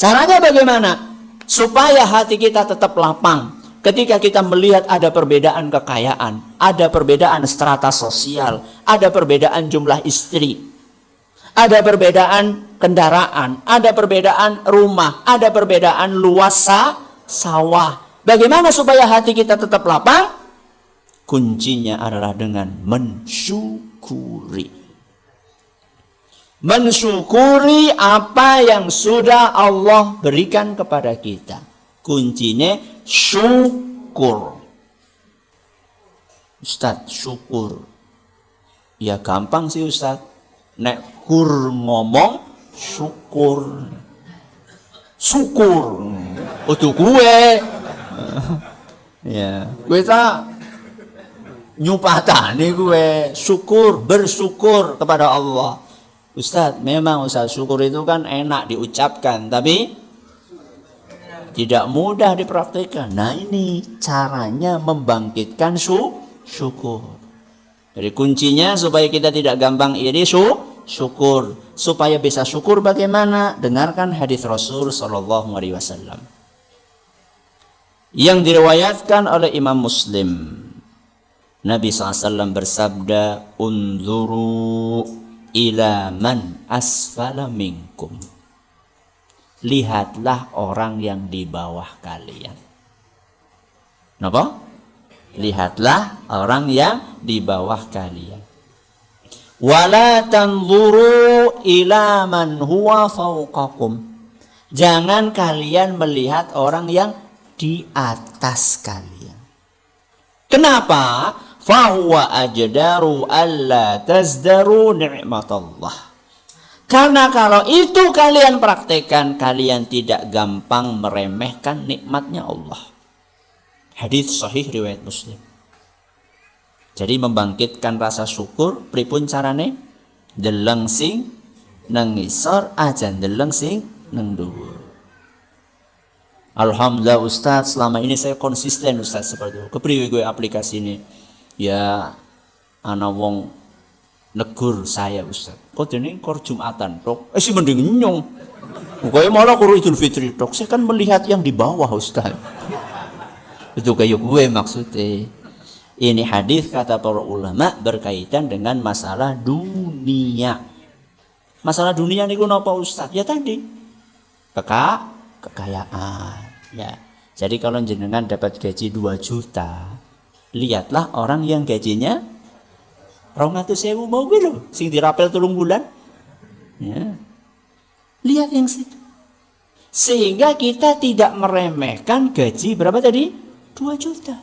Caranya bagaimana? Supaya hati kita tetap lapang. Ketika kita melihat ada perbedaan kekayaan, ada perbedaan strata sosial, ada perbedaan jumlah istri, ada perbedaan kendaraan, ada perbedaan rumah, ada perbedaan luas sawah. Bagaimana supaya hati kita tetap lapang? Kuncinya adalah dengan mensyukuri. Mensyukuri apa yang sudah Allah berikan kepada kita. Kuncinya syukur. Ustaz, syukur. Ya gampang sih Ustaz. Nek hur ngomong syukur. Syukur. Untuk gue. Ya, gue tak nyupatani gue syukur, bersyukur kepada Allah. Ustaz, memang Ustaz, syukur itu kan enak diucapkan, tapi tidak mudah dipraktikkan. Nah, ini caranya membangkitkan syukur. Jadi kuncinya supaya kita tidak gampang iri, syukur. Supaya bisa syukur bagaimana? Dengarkan hadis Rasul sallallahu alaihi wasallam yang diriwayatkan oleh Imam Muslim. Nabi SAW bersabda, unzuru ila man asfala minkum. Lihatlah orang yang di bawah kalian. Kenapa? Lihatlah orang yang di bawah kalian. Wala tanzuru ila man huwa fawqakum. Jangan kalian melihat orang yang di atas kalian. Kenapa? Fahuwa ajdaru alla tazdaru ni'matallah. Karena kalau itu kalian praktekkan, kalian tidak gampang meremehkan nikmatnya Allah. Hadis sahih riwayat Muslim. Jadi membangkitkan rasa syukur pripun carane? Deleng sing nang ngisor aja deleng sing nang dhuwur. Alhamdulillah Ustaz, selama ini saya konsisten Ustaz seperti itu. Kepriwe gue aplikasi ini? Ya ana wong negur saya Ustaz. Kok dene kor Jumatan tok? Si mending nyong. Kowe malah kur Idul Fitri tok. Saya kan melihat yang di bawah Ustaz. Itu kayak gue maksudnya. Ini hadis kata para ulama berkaitan dengan masalah dunia. Masalah dunia niku napa Ustaz? Ya tadi. Kekayaan. Ya. Jadi kalau jenengan dapat gaji 2 juta, lihatlah orang yang gajinya 200.000 mau gitu, sing dirapel 3 bulan. Ya. Lihat yang situ. Sehingga kita tidak meremehkan gaji berapa tadi? 2 juta.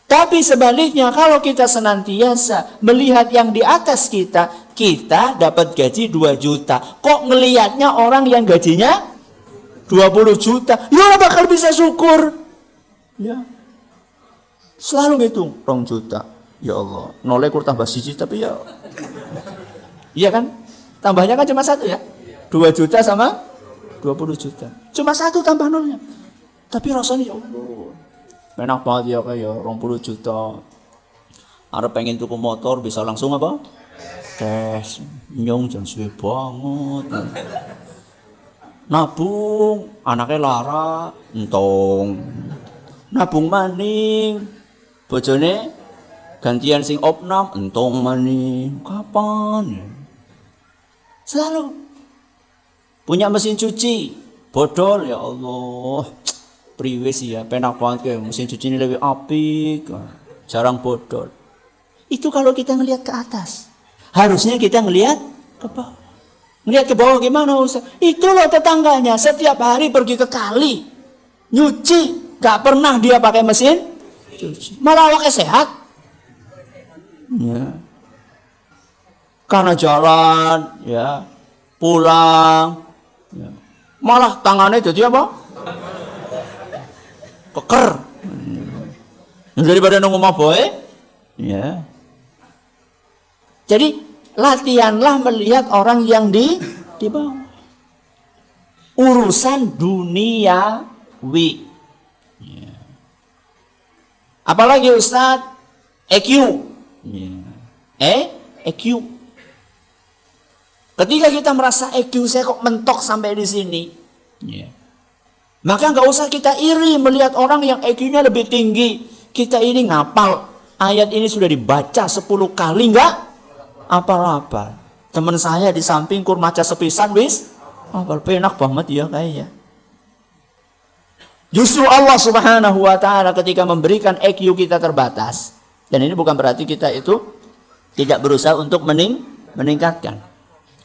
Tapi sebaliknya kalau kita senantiasa melihat yang di atas kita, kita dapat gaji 2 juta. Kok ngelihatnya orang yang gajinya 20 juta? Ya bakal bisa syukur. Ya. Selalu ngitung 2 juta. Ya Allah, nolnya kur tambah 1 tapi ya. Iya kan? Tambahnya kan cuma 1 ya. 2 juta sama 20 juta. Cuma 1 tambah nolnya. Tapi rasanya ya Allah. Enak banget ya kayak 20 juta. Ada pengen tuku motor bisa langsung apa? Cash. Nyong jangan suwe banget. Nabung, anaknya lara, entong. Nabung maning, bojone gantian sing opnam, entong maning. Kapan? Selalu punya mesin cuci, bodol ya Allah. Priwe sih ya, penak banget kayak mesin cuci ini lebih apik, jarang bodol. Itu kalau kita ngelihat ke atas. Harusnya kita ngelihat ke bawah. Ngelihat ke bawah gimana Ustaz? Itu loh tetangganya setiap hari pergi ke kali nyuci, gak pernah dia pakai mesin cuci. Malah awaknya sehat. Ya. Karena jalan, ya, pulang, ya. Malah tangannya jadi apa? Keker. Daripada nunggu maboy, ya. Jadi latihanlah melihat orang yang di bawah. Urusan duniawi. Ya. Apalagi Ustaz, EQ. Ya. EQ. Ketika kita merasa EQ saya kok mentok sampai di sini, maka nggak usah kita iri melihat orang yang EQ-nya lebih tinggi. Kita ini ngapal ayat ini sudah dibaca 10 kali nggak apa-apa. Teman saya di samping kurmaca sepisan wis apal, penak banget ya kayaknya. Justru Allah Subhanahu wa taala ketika memberikan EQ kita terbatas. Dan ini bukan berarti kita itu tidak berusaha untuk meningkatkan.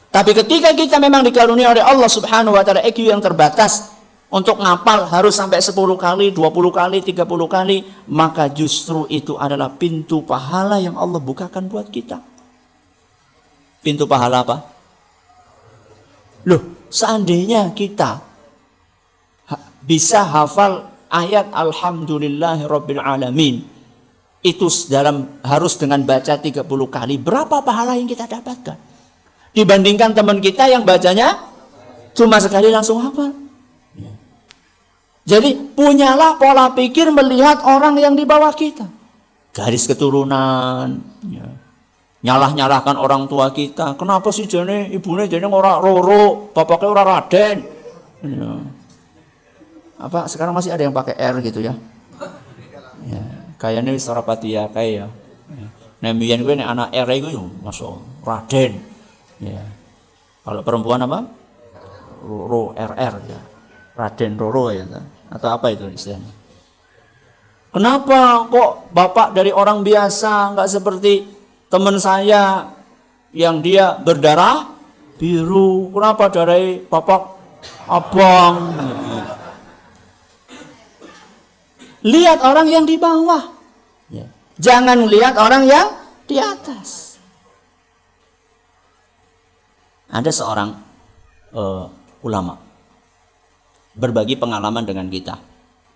Tapi ketika kita memang dikaruniai oleh Allah Subhanahu wa taala EQ yang terbatas, untuk ngapal harus sampai 10 kali, 20 kali, 30 kali, maka justru itu adalah pintu pahala yang Allah bukakan buat kita. Pintu pahala apa? Loh, seandainya kita bisa hafal ayat Alhamdulillahirabbil alamin, itu harus dengan baca 30 kali, berapa pahala yang kita dapatkan? Dibandingkan teman kita yang bacanya cuma sekali langsung hafal. Jadi punyalah pola pikir melihat orang yang di bawah kita. Garis keturunan, nyalah-nyalahkan orang tua kita. Kenapa sih jane ibune jane ora Roro, bapaknya ora Raden? Apa sekarang masih ada yang pakai R gitu ya? Kayaknya wis ora pati ya kayak ya. Nek mbiyen kuwi nek anak R iku yo masuk Raden. Kalau perempuan apa? Roro, RR ya. Raden Roro ya. Atau apa itu istilahnya? Kenapa kok bapak dari orang biasa nggak seperti teman saya yang dia berdarah biru? Kenapa dari bapak abang? Lihat orang yang di bawah. Jangan lihat orang yang di atas. Ada seorang ulama berbagi pengalaman dengan kita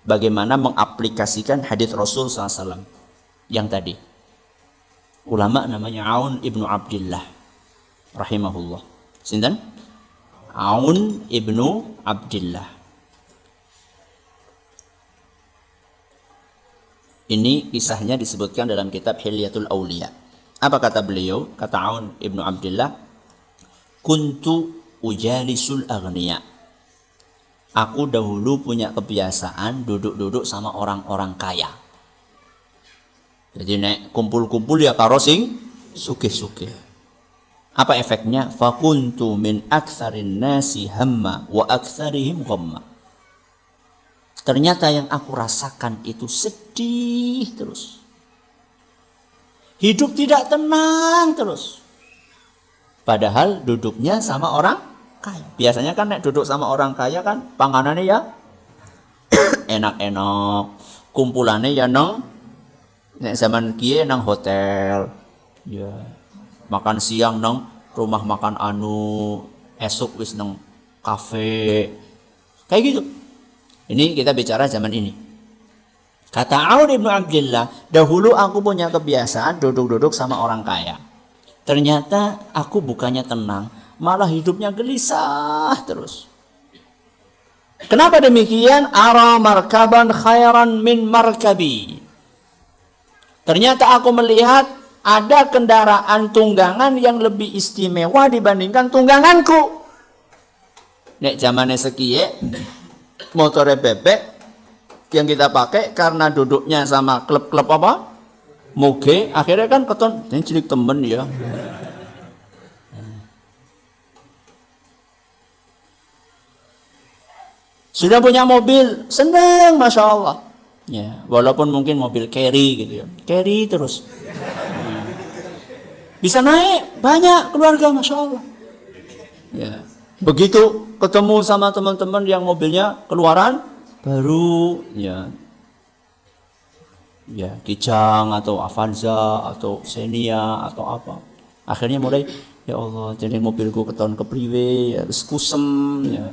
bagaimana mengaplikasikan hadis Rasul SAW yang tadi. Ulama namanya Aun ibnu Abdillah rahimahullah. Sinten? Aun ibnu Abdillah. Ini kisahnya disebutkan dalam kitab Hilyatul Auliya. Apa kata beliau? Kata Aun ibnu Abdillah, kuntu ujalisul aghniya. Aku dahulu punya kebiasaan duduk-duduk sama orang-orang kaya. Jadi nek kumpul-kumpul ya karo sing sugih-sugih. Apa efeknya? Fakuntu min aktsarin nasi hamma wa aktsarihim ghamma. Ternyata yang aku rasakan itu sedih terus. Hidup tidak tenang terus. Padahal duduknya sama orang kaya. Biasanya kan nek duduk sama orang kaya kan panganannya ya enak-enak, kumpulannya ya nang nek zaman kiye nang hotel. Ya. Makan siang nang rumah makan anu, esok wis nang kafe. Kayak gitu. Ini kita bicara zaman ini. Kata Aun ibnu Abdillah, dahulu aku punya kebiasaan duduk-duduk sama orang kaya. Ternyata aku bukannya tenang, malah hidupnya gelisah terus. Kenapa demikian? Ara markaban khairan min markabi. Ternyata aku melihat ada kendaraan tunggangan yang lebih istimewa dibandingkan tungganganku. Nek zamannya sekiye, motornya bebek yang kita pakai karena duduknya sama klub-klub apa? Moge, akhirnya kan keton ini cilik temen ya. Sudah punya mobil, senang, masya Allah. Ya, walaupun mungkin mobil carry gitu ya, carry terus. Bisa naik banyak keluarga, masya Allah. Ya, begitu ketemu sama teman-teman yang mobilnya keluaran baru, ya. Ya, Kijang atau Avanza atau Xenia atau apa. Akhirnya mulai, ya Allah, jadi mobilku keton kepriwe, harus kusem, ya.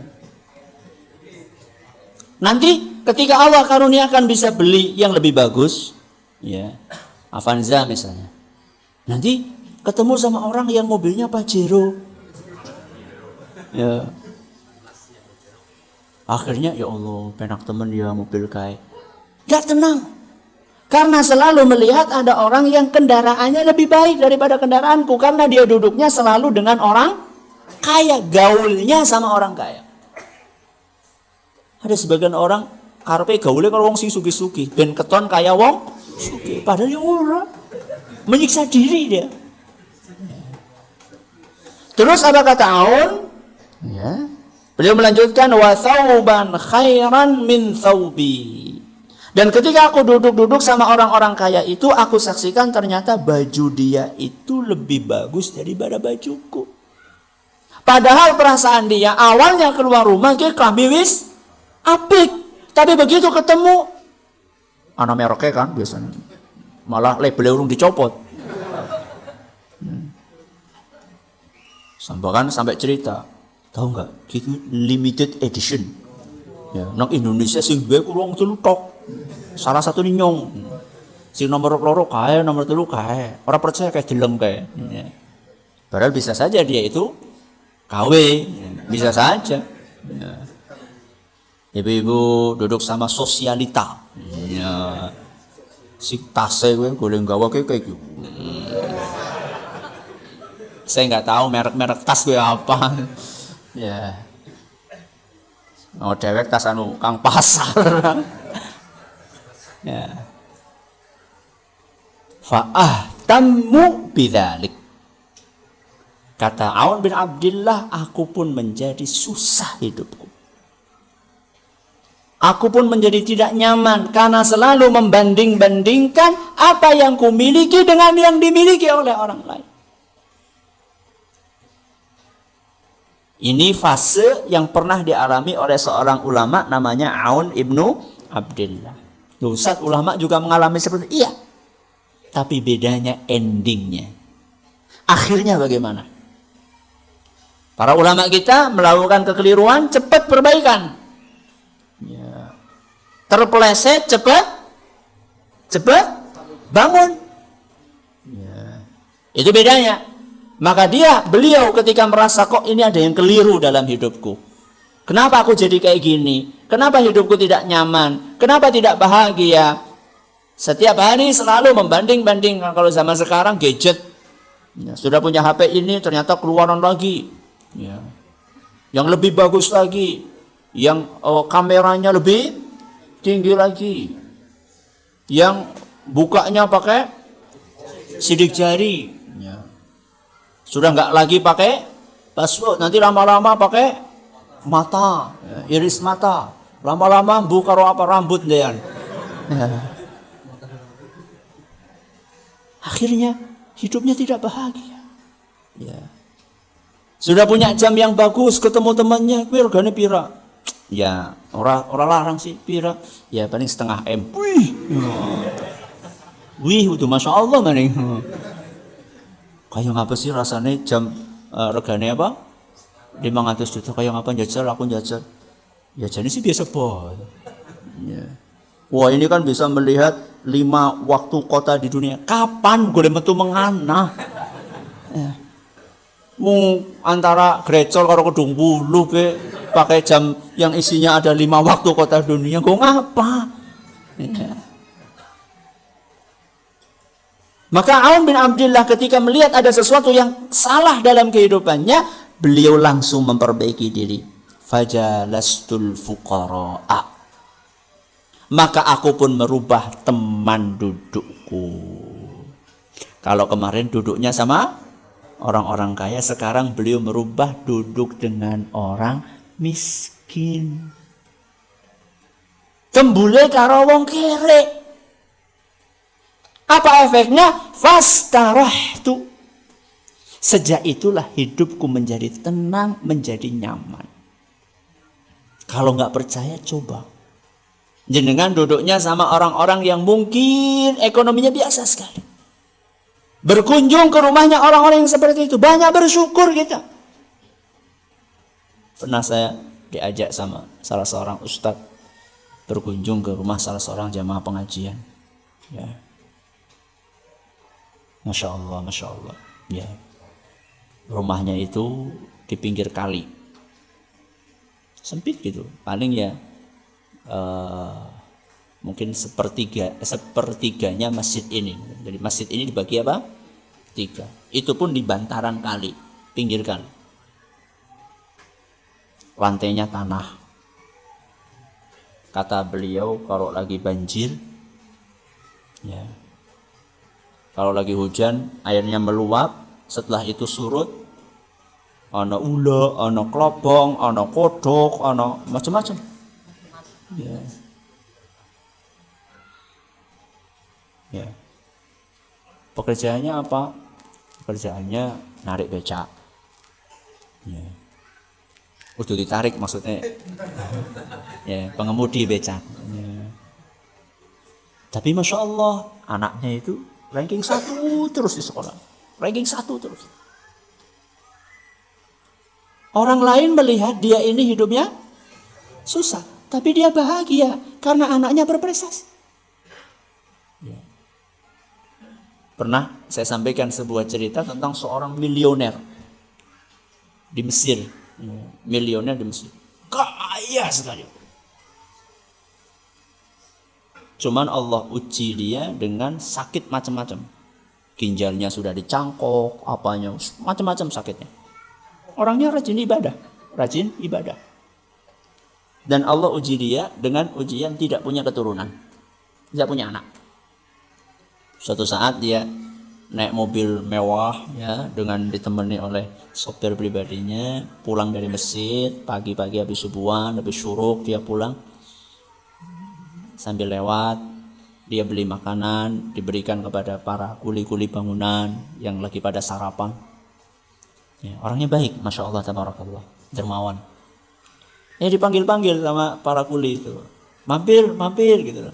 Nanti ketika Allah karuniakan bisa beli yang lebih bagus, ya, Avanza misalnya. Nanti ketemu sama orang yang mobilnya Pajero. Ya. Akhirnya ya Allah, penak temen ya mobil kayak. Gak tenang. Karena selalu melihat ada orang yang kendaraannya lebih baik daripada kendaraanku. Karena dia duduknya selalu dengan orang kaya, gaulnya sama orang kaya. Ada sebagian orang karepe gaulnya kalau wong sing sugih-sugih, ben keton kaya wong sugih, padahal ya ora. Menyiksa diri dia. Terus apa kata Aun? Ya. Beliau melanjutkan wa thawban khairan min thawbi. Dan ketika aku duduk-duduk sama orang-orang kaya itu, aku saksikan ternyata baju dia itu lebih bagus daripada bajuku. Padahal perasaan dia awalnya keluar rumah ke kami wis apik, tapi begitu ketemu ana mereknya kan biasanya malah labelnya urung dicopot. Sampai cerita, tahu nggak? Itu limited edition. Ya, nang Indonesia sing bae kurang telu tok. Salah satu nih nyong. Sing nomor loro kae, nomor telu kae. Orang percaya kayak deleng kae. Ya. Padahal bisa saja dia itu KW, bisa saja. Ya. Ibu-ibu duduk sama sosialita. Ya. Si tase gue goleng gawa kayak gitu. Saya nggak tahu merek-merek tas gue apa. Ya. Oh, dewek tas anu kang pasar. Ya. Fa'ahtammu bidzalik. Kata Aun bin Abdillah, aku pun menjadi susah hidupku. Aku pun menjadi tidak nyaman karena selalu membanding-bandingkan apa yang kumiliki dengan yang dimiliki oleh orang lain. Ini fase yang pernah dialami oleh seorang ulama namanya Aun ibnu Abdillah. Ustaz, ulama juga mengalami seperti itu. Iya. Tapi bedanya endingnya. Akhirnya bagaimana? Para ulama kita melakukan kekeliruan, cepat perbaikan. Ya. Terpeleset, cepat bangun. Ya. Itu bedanya. Maka beliau ketika merasa kok ini ada yang keliru dalam hidupku. Kenapa aku jadi kayak gini? Kenapa hidupku tidak nyaman? Kenapa tidak bahagia? Setiap hari selalu membanding-bandingkan. Kalau zaman sekarang gadget. Ya, sudah punya HP ini ternyata keluaran lagi. Ya. Yang lebih bagus lagi. Yang kameranya lebih tinggi lagi. Yang bukanya pakai sidik jari. Ya. Sudah nggak lagi pakai password. Nanti lama-lama pakai mata, ya, iris mata. Lama-lama buka apa rambut dia. Ya. Akhirnya hidupnya tidak bahagia. Ya. Sudah punya jam yang bagus, ketemu temannya, kuwi regane pira? Ya, ora larang sih pira. Ya paling setengah M. Wih, udah masya Allah maning. Kayak ngapa sih rasanya jam regane apa? 500 juta kayak ngapa jajal aku jajal. Ya jadi sih biasa boh. Ya. Wah ini kan bisa melihat 5 waktu kota di dunia. Kapan gue metu mengana? Ya. Antara Grecol karo Kedung Bulu be pakai jam yang isinya ada 5 waktu kota dunia. Gue ngapa? Ya. Maka Aun bin Abdillah ketika melihat ada sesuatu yang salah dalam kehidupannya, beliau langsung memperbaiki diri. Fajalastul fuqara'a. Maka aku pun merubah teman dudukku. Kalau kemarin duduknya sama orang-orang kaya, sekarang beliau merubah duduk dengan orang miskin. Tembule karo wong kere. Apa efeknya? Fastarahtu. Sejak itulah hidupku menjadi tenang, menjadi nyaman. Kalau nggak percaya, coba. Jenengan duduknya sama orang-orang yang mungkin ekonominya biasa sekali. Berkunjung ke rumahnya orang-orang yang seperti itu. Banyak bersyukur kita. Pernah saya diajak sama salah seorang ustadz berkunjung ke rumah salah seorang jamaah pengajian. Ya. Masya Allah, Masya Allah. Ya. Rumahnya itu di pinggir kali. Sempit gitu. Paling ya mungkin sepertiganya masjid ini. Jadi masjid ini dibagi apa? 3. Itu pun di bantaran kali, pinggir kali. lantainya tanah. Kata beliau kalau lagi banjir, ya, kalau lagi hujan airnya meluap, setelah itu surut, ana ula, ana klobong, ana kodok, ana macam-macam. Ya. Ya. Pekerjaannya apa? Pekerjaannya narik becak. Ya. Udah ditarik maksudnya. Ya, pengemudi becak. Ya. Tapi Masya Allah, anaknya itu ranking 1 terus di sekolah. Ranking 1 terus. Orang lain melihat dia ini hidupnya susah, tapi dia bahagia karena anaknya berprestasi. Ya. Pernah saya sampaikan sebuah cerita tentang seorang milioner di Mesir. Milioner di Mesir. Kaya sekali. Cuman Allah uji dia dengan sakit macam-macam. Ginjalnya sudah dicangkok, apanya, macam-macam sakitnya. Orangnya rajin ibadah. Dan Allah uji dia dengan ujian tidak punya keturunan. Tidak punya anak. Suatu saat dia naik mobil mewah ya, dengan ditemani oleh sopir pribadinya, pulang dari masjid pagi-pagi habis subuhan, habis syuruk dia pulang. Sambil lewat dia beli makanan, diberikan kepada para kuli-kuli bangunan yang lagi pada sarapan. Ya, orangnya baik, Masya Allah, tabarakallah, dermawan. Dipanggil-panggil sama para kuli itu, mampir gitu.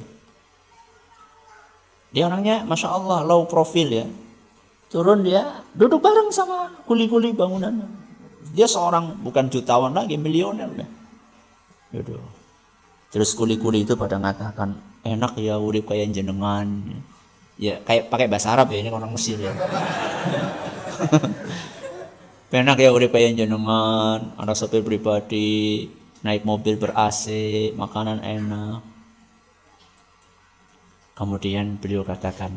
Dia orangnya Masya Allah low profile ya. Turun dia duduk bareng sama kuli-kuli bangunan. Dia seorang bukan jutawan lagi, milioner ya. Duduk. Terus kuli-kuli itu pada mengatakan, enak ya urip kayak jenengan. Ya kayak pakai bahasa Arab ya, ini orang Mesir ya. Enak ya urip kayak jenengan, ada sopir pribadi, naik mobil ber-AC, makanan enak. Kemudian beliau katakan,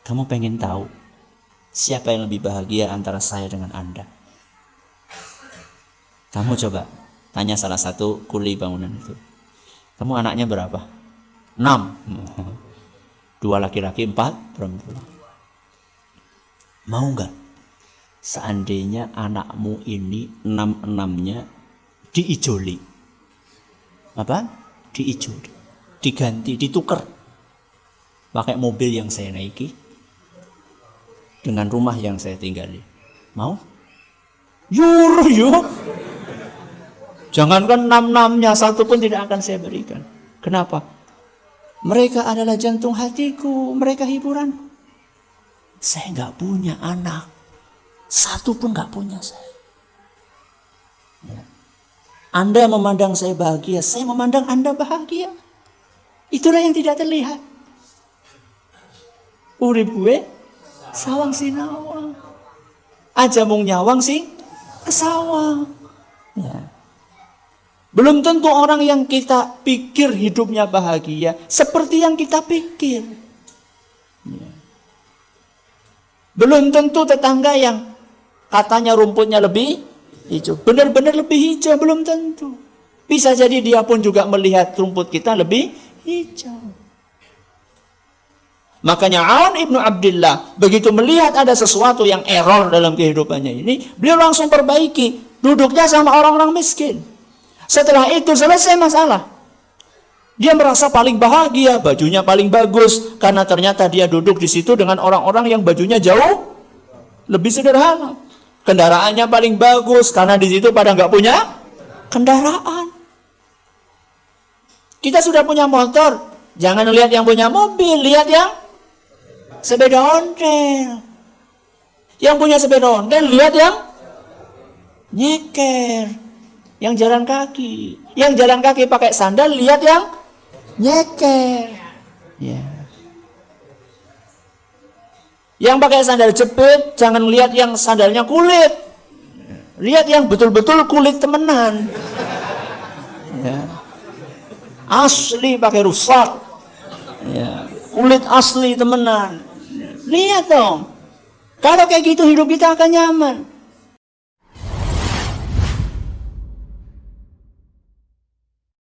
kamu pengen tahu siapa yang lebih bahagia antara saya dengan Anda? Kamu coba tanya salah satu kuli bangunan itu. Kamu anaknya berapa? 6. 2 laki-laki, 4 perempuan. Mau nggak? Seandainya anakmu ini 6-6-nya diijoli. Apa? Diijoli. Diganti, ditukar. Pakai mobil yang saya naiki dengan rumah yang saya tinggali. Mau? Yuk. Jangankan 6-6-nya, 1 pun tidak akan saya berikan. Kenapa? Mereka adalah jantung hatiku, mereka hiburan. Saya nggak punya anak, 1 pun nggak punya saya. Ya. Anda memandang saya bahagia, saya memandang Anda bahagia. Itulah yang tidak terlihat. Urip gue sawang sinawang, aja mung nyawang sing kesawang. Ya. Belum tentu orang yang kita pikir hidupnya bahagia seperti yang kita pikir. Ya. Belum tentu tetangga yang katanya rumputnya lebih hijau, benar-benar lebih hijau, belum tentu. Bisa jadi dia pun juga melihat rumput kita lebih hijau. Makanya Aun ibnu Abdillah begitu melihat ada sesuatu yang error dalam kehidupannya ini, beliau langsung perbaiki, duduknya sama orang-orang miskin. Setelah itu selesai masalah. Dia merasa paling bahagia, bajunya paling bagus karena ternyata dia duduk di situ dengan orang-orang yang bajunya jauh lebih sederhana. Kendaraannya paling bagus karena di situ pada nggak punya kendaraan. Kita sudah punya motor, jangan lihat yang punya mobil, lihat yang sepeda ontel. Yang punya sepeda ontel, lihat yang nyeker, yang jalan kaki. Yang jalan kaki pakai sandal, lihat yang nyeker. Ya. Yang pakai sandal jepit, jangan lihat yang sandalnya kulit. Lihat yang betul-betul kulit temenan. Ya. Asli pakai rusak. Ya. Kulit asli temenan. Lihat dong. Kalau kayak gitu hidup kita akan nyaman.